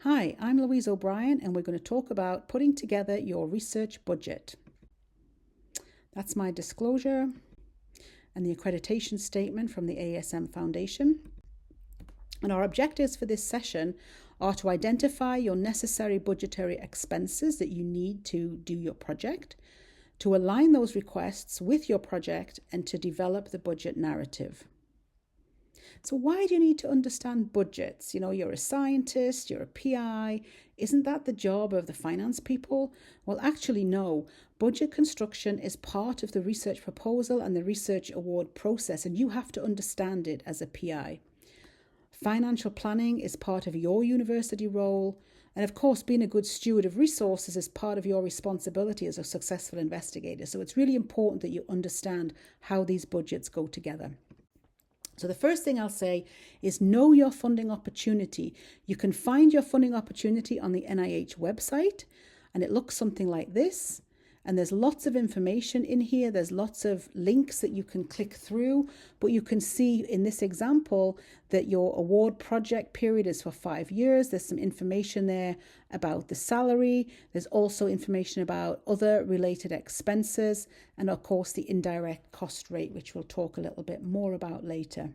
Hi, I'm Louise O'Brien, and we're going to talk about putting together your research budget. That's my disclosure and the accreditation statement from the ASM Foundation. And our objectives for this session are to identify your necessary budgetary expenses that you need to do your project, to align those requests with your project, and to develop the budget narrative. So why do you need to understand budgets? You're a scientist, you're a PI. Isn't that the job of the finance people? Well, actually, no. Budget construction is part of the research proposal and the research award process, and you have to understand it as a PI. Financial planning is part of your university role. And of course, being a good steward of resources is part of your responsibility as a successful investigator. So it's really important that you understand how these budgets go together. So the first thing I'll say is know your funding opportunity. You can find your funding opportunity on the NIH website, and it looks something like this. And there's lots of information in here. There's lots of links that you can click through, but you can see in this example that your award project period is for 5 years. There's some information there about the salary. There's also information about other related expenses, and of course the indirect cost rate, which we'll talk a little bit more about later.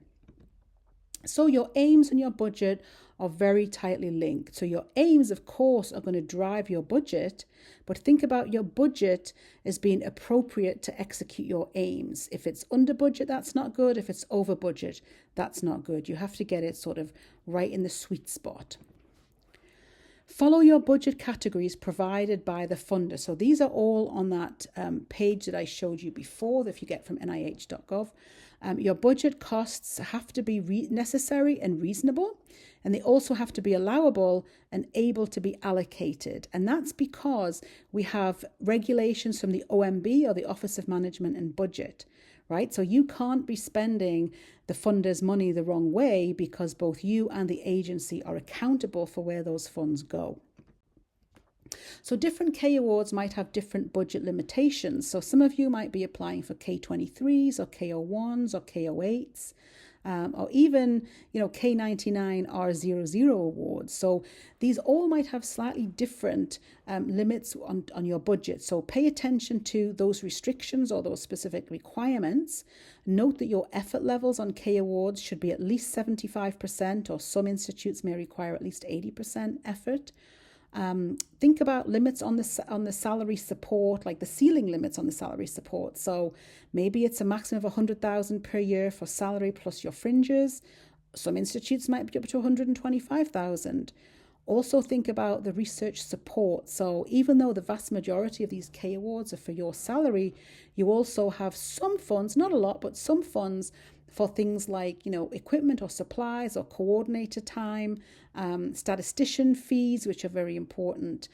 So your aims and your budget are very tightly linked. So your aims, of course, are going to drive your budget, but think about your budget as being appropriate to execute your aims. If it's under budget, that's not good. If it's over budget, that's not good. You have to get it sort of right in the sweet spot. Follow your budget categories provided by the funder. So these are all on that page that I showed you before, if you get from nih.gov. Your budget costs have to be necessary and reasonable, and they also have to be allowable and able to be allocated. And that's because we have regulations from the OMB, or the Office of Management and Budget, right? So you can't be spending the funder's money the wrong way, because both you and the agency are accountable for where those funds go. So different K awards might have different budget limitations. So some of you might be applying for K23s or K01s or K08s. Or even, K99 R00 awards. So these all might have slightly different limits on your budget. So pay attention to those restrictions or those specific requirements. Note that your effort levels on K awards should be at least 75%, or some institutes may require at least 80% effort. Think about limits on the salary support, like the ceiling limits on the salary support. So maybe it's a maximum of 100,000 per year for salary plus your fringes. Some institutes might be up to 125,000. Also think about the research support. So even though the vast majority of these K awards are for your salary, you also have some funds, not a lot, but some funds for things like, equipment or supplies or coordinator time, statistician fees, which are very important.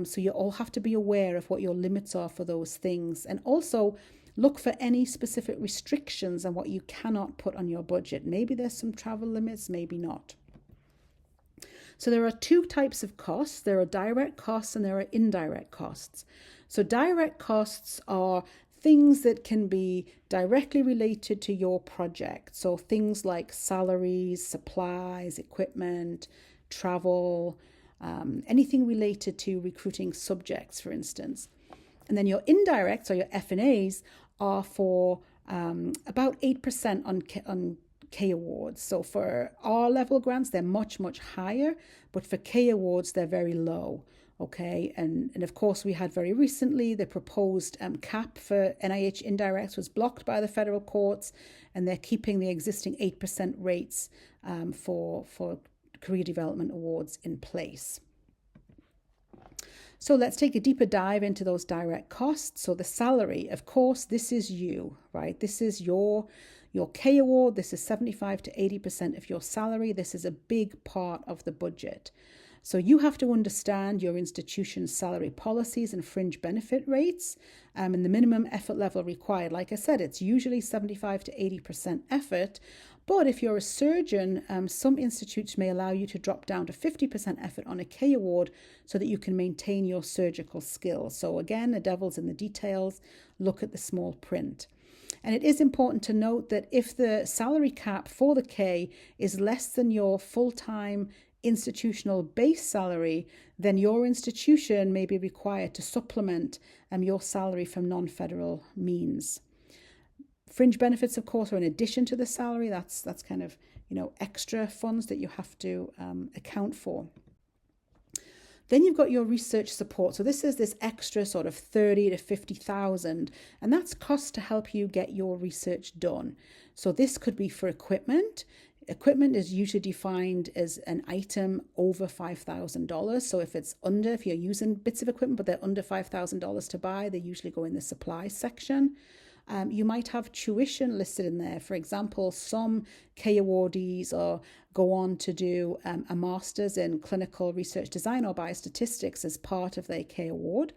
So you all have to be aware of what your limits are for those things. And also look for any specific restrictions on what you cannot put on your budget. Maybe there's some travel limits, maybe not. So there are two types of costs. There are direct costs and there are indirect costs. So direct costs are things that can be directly related to your project. So things like salaries, supplies, equipment, travel, anything related to recruiting subjects, for instance. And then your indirects, or your F&As, are for about 8% on K awards. So for R level grants, they're much, much higher, but for K awards, they're very low. Okay, and of course we had very recently the proposed cap for NIH indirects was blocked by the federal courts, and they're keeping the existing 8% rates for career development awards in place. So let's take a deeper dive into those direct costs. So the salary, of course, this is you, right? This is your K award. This is 75 to 80% of your salary. This is a big part of the budget. So you have to understand your institution's salary policies and fringe benefit rates and the minimum effort level required. Like I said, it's usually 75 to 80% effort. But if you're a surgeon, some institutes may allow you to drop down to 50% effort on a K award so that you can maintain your surgical skills. So again, the devil's in the details. Look at the small print. And it is important to note that if the salary cap for the K is less than your full-time institutional base salary, then your institution may be required to supplement your salary from non-federal means. Fringe benefits, of course, are in addition to the salary. That's kind of, extra funds that you have to account for. Then you've got your research support. So this is this extra sort of 30 to 50,000, and that's cost to help you get your research done. So this could be for equipment. Equipment is usually defined as an item over $5,000. So if you're using bits of equipment, but they're under $5,000 to buy, they usually go in the supply section. You might have tuition listed in there. For example, some K awardees go on to do a master's in clinical research design or biostatistics as part of their K award.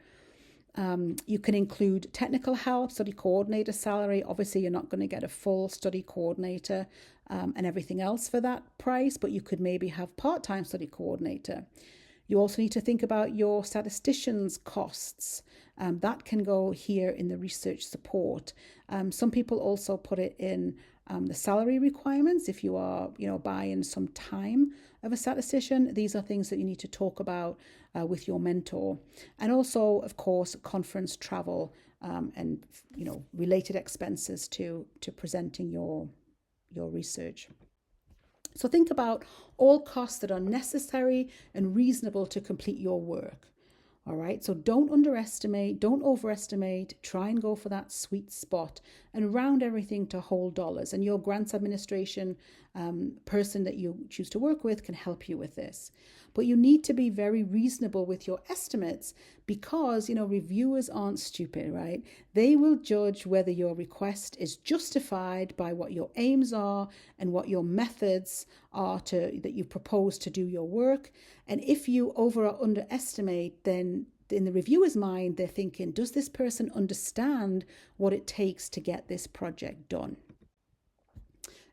You can include technical help, study coordinator salary. Obviously, you're not going to get a full study coordinator and everything else for that price, but you could maybe have part-time study coordinator. You also need to think about your statistician's costs. That can go here in the research support. Some people also put it in the salary requirements. If you are, buying some time of a statistician, these are things that you need to talk about with your mentor. And also, of course, conference travel and, related expenses to presenting your research. So think about all costs that are necessary and reasonable to complete your work. All right, so don't underestimate, don't overestimate, try and go for that sweet spot and round everything to whole dollars. And your grants administration person that you choose to work with can help you with this. But you need to be very reasonable with your estimates because, reviewers aren't stupid, right? They will judge whether your request is justified by what your aims are and what your methods are that you propose to do your work. And if you over or underestimate, then in the reviewer's mind, they're thinking, does this person understand what it takes to get this project done?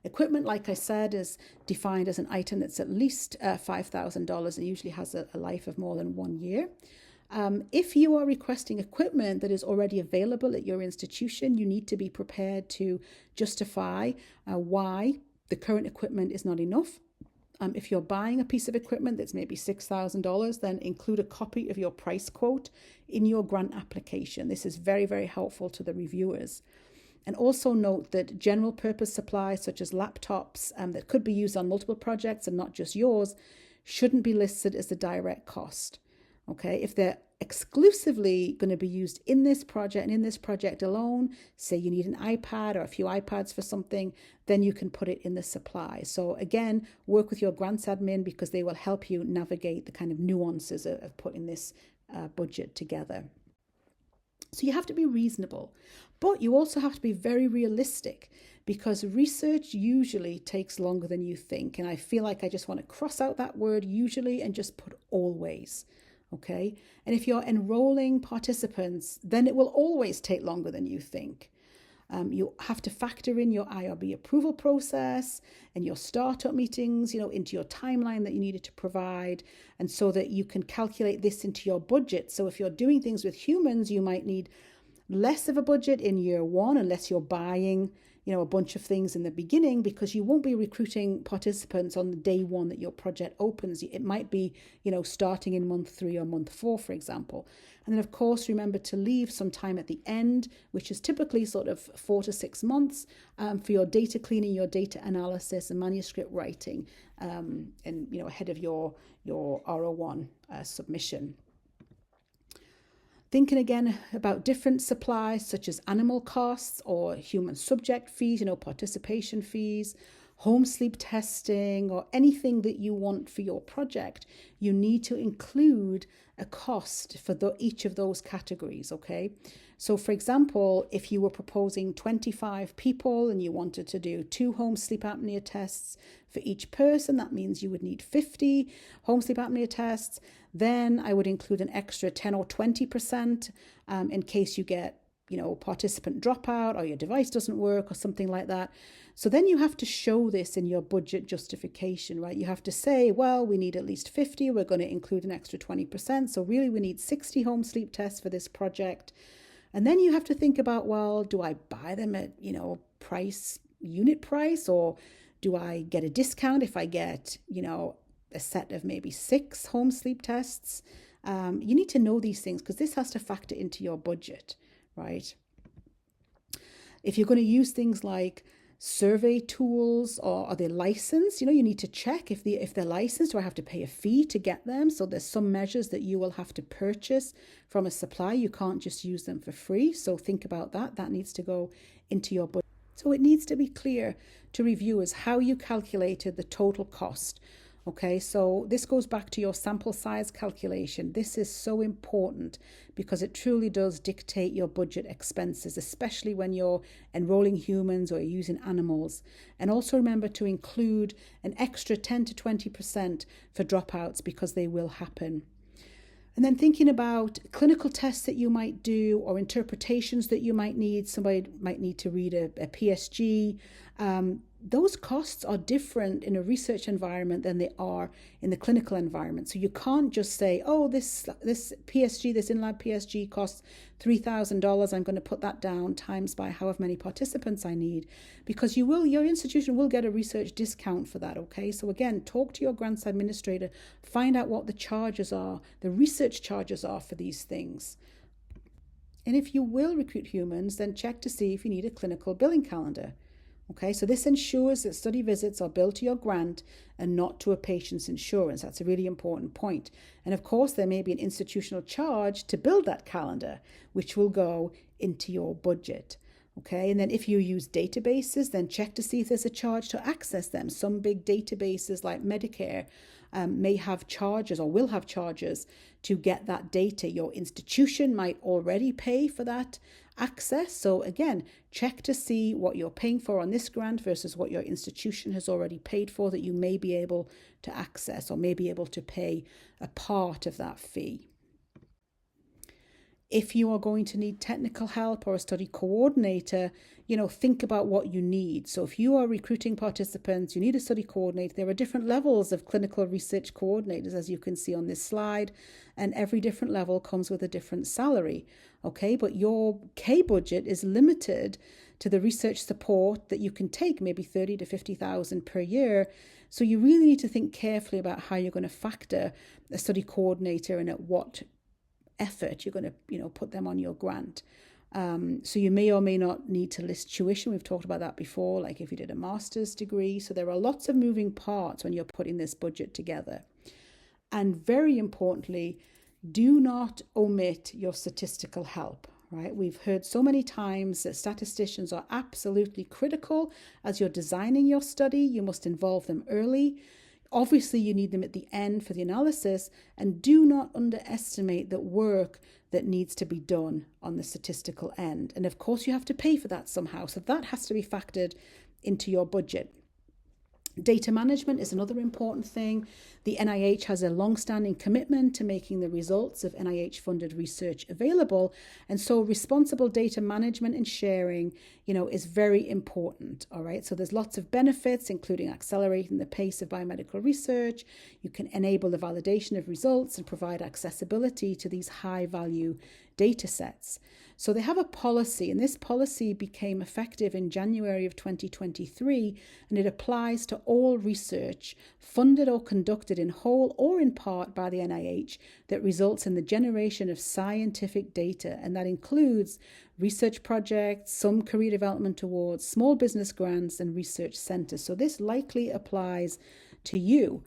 Equipment, like I said, is defined as an item that's at least $5,000 and usually has a life of more than 1 year. If you are requesting equipment that is already available at your institution, you need to be prepared to justify why the current equipment is not enough. If you're buying a piece of equipment that's maybe $6,000, then include a copy of your price quote in your grant application. This is very, very helpful to the reviewers. And also note that general purpose supplies such as laptops that could be used on multiple projects and not just yours shouldn't be listed as a direct cost. Okay, if they're exclusively going to be used in this project and in this project alone, say you need an iPad or a few iPads for something, then you can put it in the supply. So again, work with your grants admin because they will help you navigate the kind of nuances of putting this budget together. So you have to be reasonable, but you also have to be very realistic because research usually takes longer than you think. And I feel like I just want to cross out that word usually and just put always. Okay. And if you're enrolling participants, then it will always take longer than you think. You have to factor in your IRB approval process and your startup meetings, into your timeline that you needed to provide. And so that you can calculate this into your budget. So if you're doing things with humans, you might need less of a budget in year one, unless you're buying, a bunch of things in the beginning, because you won't be recruiting participants on the day one that your project opens. It might be, starting in month 3 or month 4, for example. And then, of course, remember to leave some time at the end, which is typically sort of 4 to 6 months for your data cleaning, your data analysis and manuscript writing, and, ahead of your R01 submission. Thinking again about different supplies such as animal costs or human subject fees, participation fees, home sleep testing, or anything that you want for your project, you need to include a cost for each of those categories, okay? So for example, if you were proposing 25 people and you wanted to do 2 home sleep apnea tests for each person, that means you would need 50 home sleep apnea tests. Then I would include an extra 10 or 20% in case you get, participant dropout or your device doesn't work or something like that. So then you have to show this in your budget justification, right? You have to say, well, we need at least 50. We're going to include an extra 20%. So really we need 60 home sleep tests for this project. And then you have to think about, well, do I buy them at, unit price, or do I get a discount if I get, a set of maybe 6 home sleep tests. You need to know these things because this has to factor into your budget, right? If you're going to use things like survey tools, or are they licensed? You need to check if they're licensed. Do I have to pay a fee to get them? So there's some measures that you will have to purchase from a supplier. You can't just use them for free. So think about that. That needs to go into your budget. So it needs to be clear to reviewers how you calculated the total cost. Okay, so this goes back to your sample size calculation. This is so important because it truly does dictate your budget expenses, especially when you're enrolling humans or using animals. And also remember to include an extra 10 to 20% for dropouts because they will happen. And then thinking about clinical tests that you might do or interpretations that you might need. Somebody might need to read a PSG. Those costs are different in a research environment than they are in the clinical environment. So you can't just say, oh, this PSG, this in-lab PSG costs $3,000. I'm going to put that down times by however many participants I need, because your institution will get a research discount for that. Okay. So again, talk to your grants administrator, find out what the charges are, the research charges are for these things. And if you will recruit humans, then check to see if you need a clinical billing calendar. Okay, so this ensures that study visits are billed to your grant and not to a patient's insurance. That's a really important point. And of course, there may be an institutional charge to build that calendar, which will go into your budget. Okay, and then if you use databases, then check to see if there's a charge to access them. Some big databases like Medicare may have charges or will have charges to get that data. Your institution might already pay for that access. So again, check to see what you're paying for on this grant versus what your institution has already paid for that you may be able to access or may be able to pay a part of that fee. If you are going to need technical help or a study coordinator, think about what you need. So if you are recruiting participants, you need a study coordinator. There are different levels of clinical research coordinators, as you can see on this slide, and every different level comes with a different salary. Okay, but your K budget is limited to the research support that you can take, maybe 30 to 50,000 per year. So you really need to think carefully about how you're going to factor a study coordinator and at what effort you're going to put them on your grant. So you may or may not need to list tuition. We've talked about that before, like if you did a master's degree. So there are lots of moving parts when you're putting this budget together. And very importantly, do not omit your statistical help, right? We've heard so many times that statisticians are absolutely critical as you're designing your study. You must involve them early. Obviously, you need them at the end for the analysis, and do not underestimate the work that needs to be done on the statistical end. And of course, you have to pay for that somehow. So that has to be factored into your budget. Data management is another important thing. The NIH has a long-standing commitment to making the results of NIH-funded research available. And so responsible data management and sharing, is very important. All right. So there's lots of benefits, including accelerating the pace of biomedical research. You can enable the validation of results and provide accessibility to these high-value data sets. So they have a policy, and this policy became effective in January of 2023, and it applies to all research funded or conducted in whole or in part by the NIH that results in the generation of scientific data, and that includes research projects, some career development awards, small business grants, and research centers. So this likely applies to you.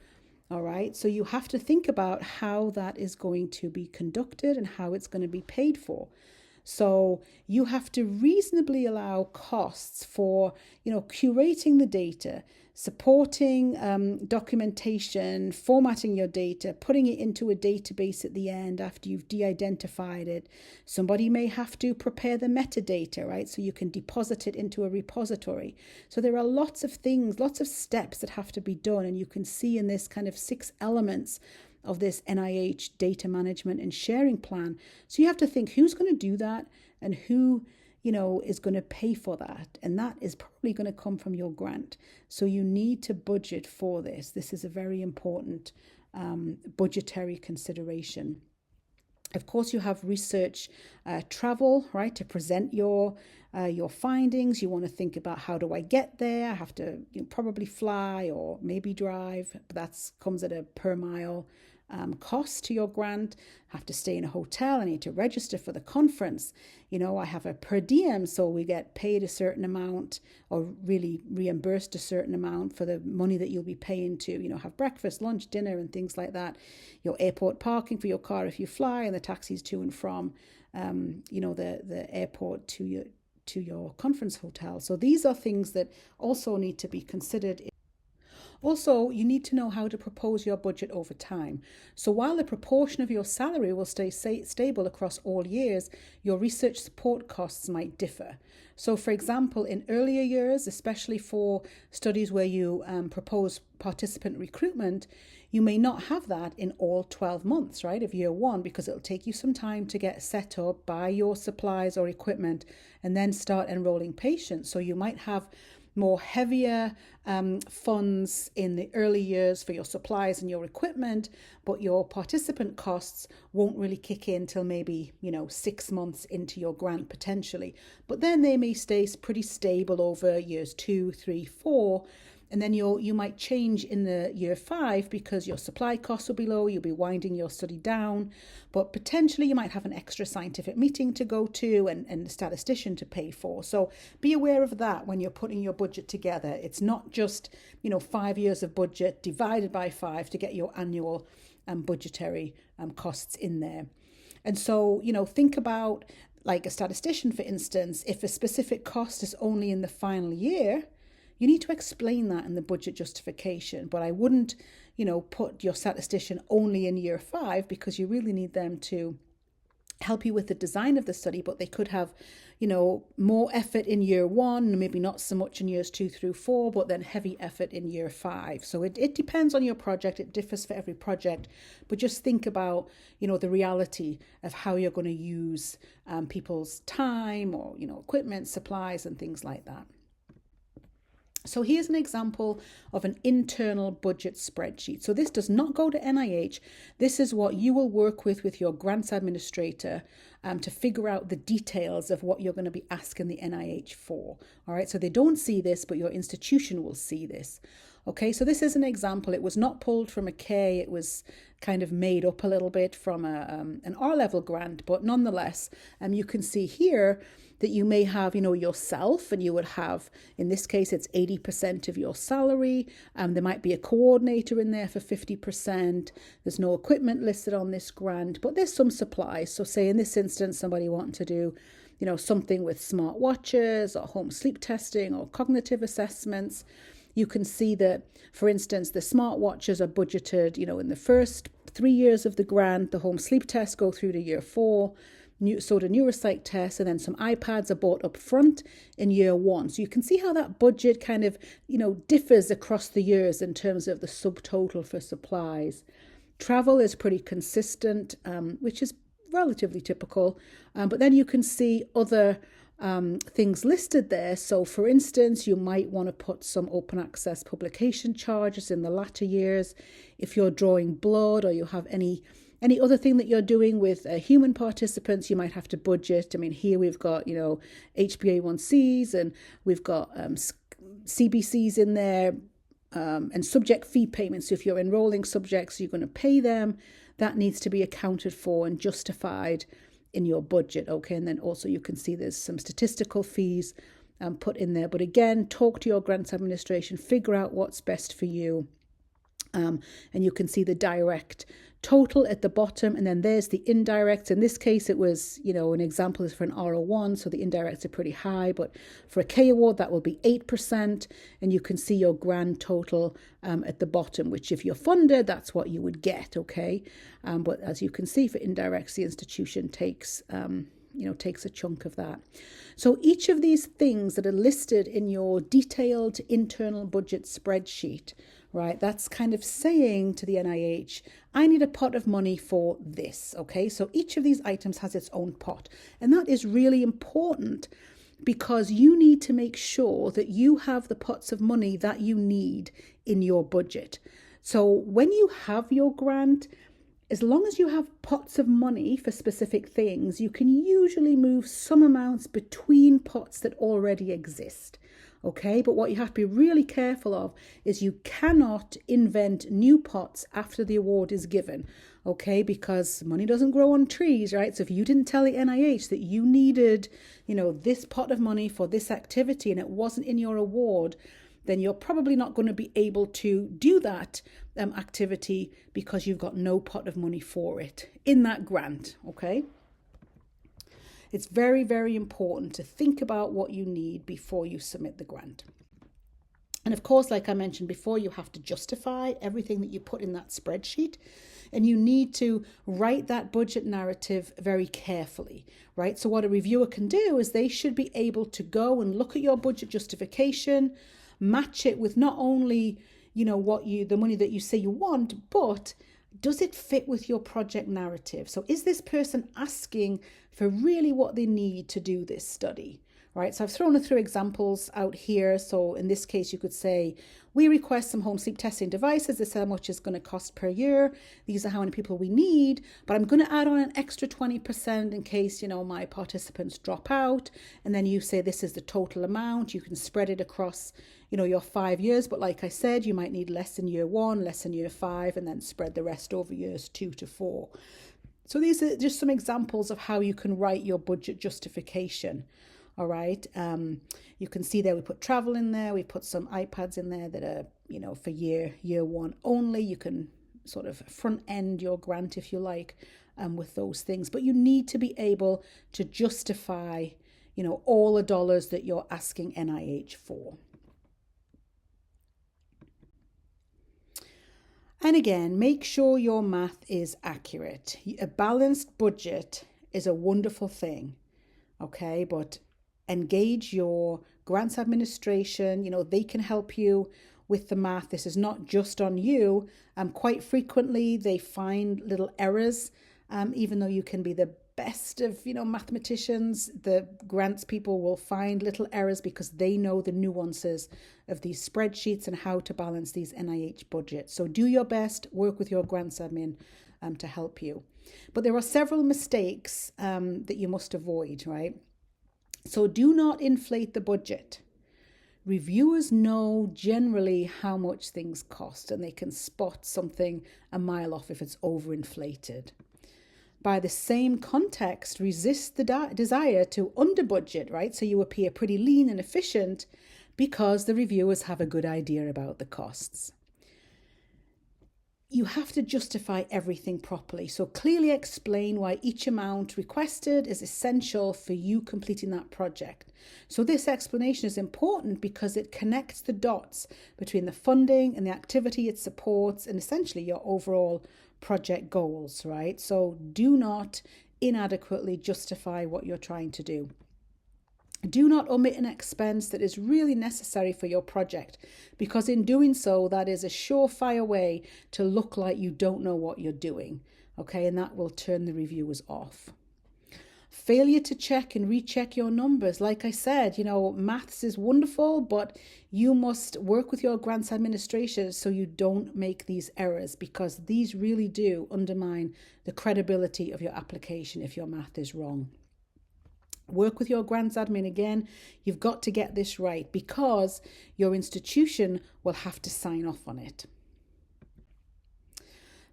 All right, so you have to think about how that is going to be conducted and how it's going to be paid for. So you have to reasonably allow costs for, curating the data, supporting documentation, formatting your data, putting it into a database at the end after you've de-identified it. Somebody may have to prepare the metadata, right? So you can deposit it into a repository. So there are lots of things, lots of steps that have to be done. And you can see in this kind of 6 elements of this NIH data management and sharing plan. So you have to think who's going to do that and who, is going to pay for that. And that is probably going to come from your grant. So you need to budget for this. This is a very important budgetary consideration. Of course, you have research travel, right, to present your findings. You want to think about, how do I get there? I have to probably fly or maybe drive, but that comes at a per mile cost to your grant. I have to stay in a hotel. I need to register for the conference. I have a per diem, so we get paid a certain amount or really reimbursed a certain amount for the money that you'll be paying to, have breakfast, lunch, dinner, and things like that. Your airport parking for your car if you fly, and the taxis to and from, the airport to your conference hotel. So these are things that also need to be considered. Also, you need to know how to propose your budget over time. So while the proportion of your salary will stay stable across all years, your research support costs might differ. So for example, in earlier years, especially for studies where you propose participant recruitment, you may not have that in all 12 months, right, of year one, because it'll take you some time to get set up, buy your supplies or equipment, and then start enrolling patients. So you might have more heavier funds in the early years for your supplies and your equipment, but your participant costs won't really kick in till maybe 6 months into your grant potentially. But then they may stay pretty stable over years 2, 3, 4. And then you might change in the year 5 because your supply costs will be low, you'll be winding your study down, but potentially you might have an extra scientific meeting to go to and a statistician to pay for. So be aware of that when you're putting your budget together. It's not just 5 years of budget divided by 5 to get your annual budgetary costs in there. And so think about, like a statistician, for instance, if a specific cost is only in the final year, you need to explain that in the budget justification. But I wouldn't, put your statistician only in year 5, because you really need them to help you with the design of the study, but they could have, more effort in year 1, maybe not so much in years 2 through 4, but then heavy effort in year 5. So it depends on your project. It differs for every project, but just think about, the reality of how you're going to use people's time or, equipment, supplies, and things like that. So here's an example of an internal budget spreadsheet. So this does not go to NIH. This is what you will work with your grants administrator to figure out the details of what you're going to be asking the NIH for. All right, so they don't see this, but your institution will see this. Okay, so this is an example. It was not pulled from a K. It was kind of made up a little bit from an R-level grant, but nonetheless, you can see here that you may have, yourself, and you would have, in this case, it's 80% of your salary. There might be a coordinator in there for 50%. There's no equipment listed on this grant, but there's some supplies. So say in this instance, somebody wanting to do, something with smart watches or home sleep testing or cognitive assessments. You can see that, for instance, the smart watches are budgeted, in the first 3 years of the grant. The home sleep tests go through to year 4. So the neuropsych tests, and then some iPads are bought up front in year 1. So you can see how that budget kind of, differs across the years in terms of the subtotal for supplies. Travel is pretty consistent, which is relatively typical. But then you can see other things listed there. So for instance, you might want to put some open access publication charges in the latter years. If you're drawing blood or you have any other thing that you're doing with human participants, you might have to budget. I mean, here we've got, HbA1cs, and we've got CBCs in there, and subject fee payments. So if you're enrolling subjects, you're going to pay them. That needs to be accounted for and justified in your budget. Okay, and then also you can see there's some statistical fees put in there. But again, talk to your grants administration, figure out what's best for you. And you can see the direct total at the bottom, and then there's the indirects. In this case, it was, an example is for an R01, so the indirects are pretty high, but for a K award, that will be 8%, and you can see your grand total at the bottom, which if you're funded, that's what you would get, okay? But as you can see, for indirects, the institution takes a chunk of that. So each of these things that are listed in your detailed internal budget spreadsheet, right, that's kind of saying to the NIH, I need a pot of money for this, okay? So each of these items has its own pot. And that is really important because you need to make sure that you have the pots of money that you need in your budget. So when you have your grant, As long as you have pots of money for specific things, you can usually move some amounts between pots that already exist. Okay, but what you have to be really careful of is you cannot invent new pots after the award is given. Okay, because money doesn't grow on trees, right? So if you didn't tell the NIH that you needed, this pot of money for this activity and it wasn't in your award, then you're probably not going to be able to do that activity because you've got no pot of money for it in that grant, okay? It's very, very important to think about what you need before you submit the grant. And of course, like I mentioned before, you have to justify everything that you put in that spreadsheet. And you need to write that budget narrative very carefully, right? So what a reviewer can do is they should be able to go and look at your budget justification, match it with not only, the money that you say you want, but does it fit with your project narrative? So is this person asking for really what they need to do this study? Right, so I've thrown a few examples out here. So in this case, you could say, we request some home sleep testing devices. This is how much it's going to cost per year. These are how many people we need. But I'm going to add on an extra 20% in case, my participants drop out. And then you say this is the total amount. You can spread it across, your 5 years. But like I said, you might need less in year 1, less in year 5, and then spread the rest over years 2 to 4. So these are just some examples of how you can write your budget justification. All right. You can see there we put travel in there. We put some iPads in there that are, for year 1 only. You can sort of front end your grant if you like with those things. But you need to be able to justify, all the dollars that you're asking NIH for. And again, make sure your math is accurate. A balanced budget is a wonderful thing. Okay, but engage your grants administration. They can help you with the math. This is not just on you. Quite frequently, they find little errors. Even though you can be the best of, mathematicians, the grants people will find little errors because they know the nuances of these spreadsheets and how to balance these NIH budgets. So do your best, work with your grants admin to help you. But there are several mistakes that you must avoid, right? So do not inflate the budget. Reviewers know generally how much things cost and they can spot something a mile off if it's overinflated. By the same context, resist the desire to under budget, right? So you appear pretty lean and efficient because the reviewers have a good idea about the costs. You have to justify everything properly. So clearly explain why each amount requested is essential for you completing that project. So this explanation is important because it connects the dots between the funding and the activity it supports and essentially your overall project goals, right? So do not inadequately justify what you're trying to do. Do not omit an expense that is really necessary for your project, because in doing so, that is a surefire way to look like you don't know what you're doing, okay? And that will turn the reviewers off. Failure to check and recheck your numbers. Like I said, maths is wonderful, but you must work with your grants administration so you don't make these errors, because these really do undermine the credibility of your application if your math is wrong. Work with your grants admin again. You've got to get this right because your institution will have to sign off on it.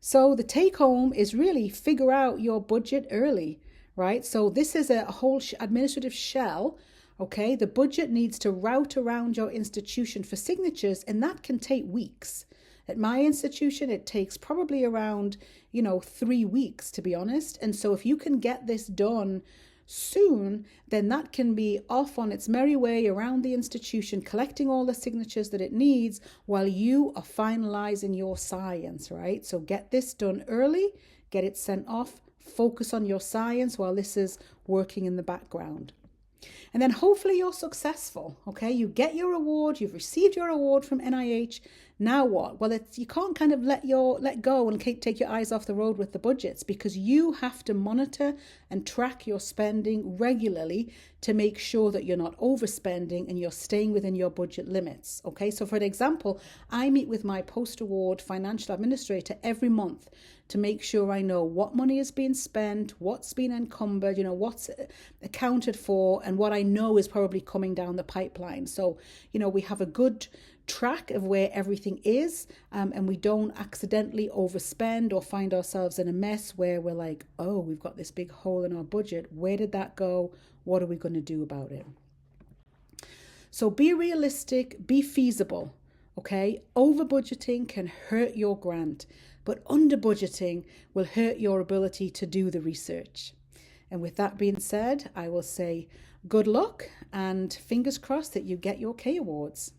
So the take home is really figure out your budget early, right? So this is a whole administrative shell. Okay, the budget needs to route around your institution for signatures, and that can take weeks. At my institution, it takes probably around, 3 weeks, to be honest. And so if you can get this done soon, then that can be off on its merry way around the institution, collecting all the signatures that it needs while you are finalizing your science, right? So get this done early, get it sent off, focus on your science while this is working in the background. And then hopefully you're successful, okay? You get your award, you've received your award from NIH. Now what? Well, you can't kind of let go and take your eyes off the road with the budgets, because you have to monitor and track your spending regularly to make sure that you're not overspending and you're staying within your budget limits, okay? So for example, I meet with my post-award financial administrator every month to make sure I know what money is being spent, what's been encumbered, what's accounted for, and what I know is probably coming down the pipeline. So, we have a good track of where everything is, and we don't accidentally overspend or find ourselves in a mess where we're like, oh, we've got this big hole in our budget. Where did that go? What are we going to do about it? So be realistic, be feasible, okay? Over budgeting can hurt your grant, but under budgeting will hurt your ability to do the research. And with that being said, I will say good luck and fingers crossed that you get your K Awards.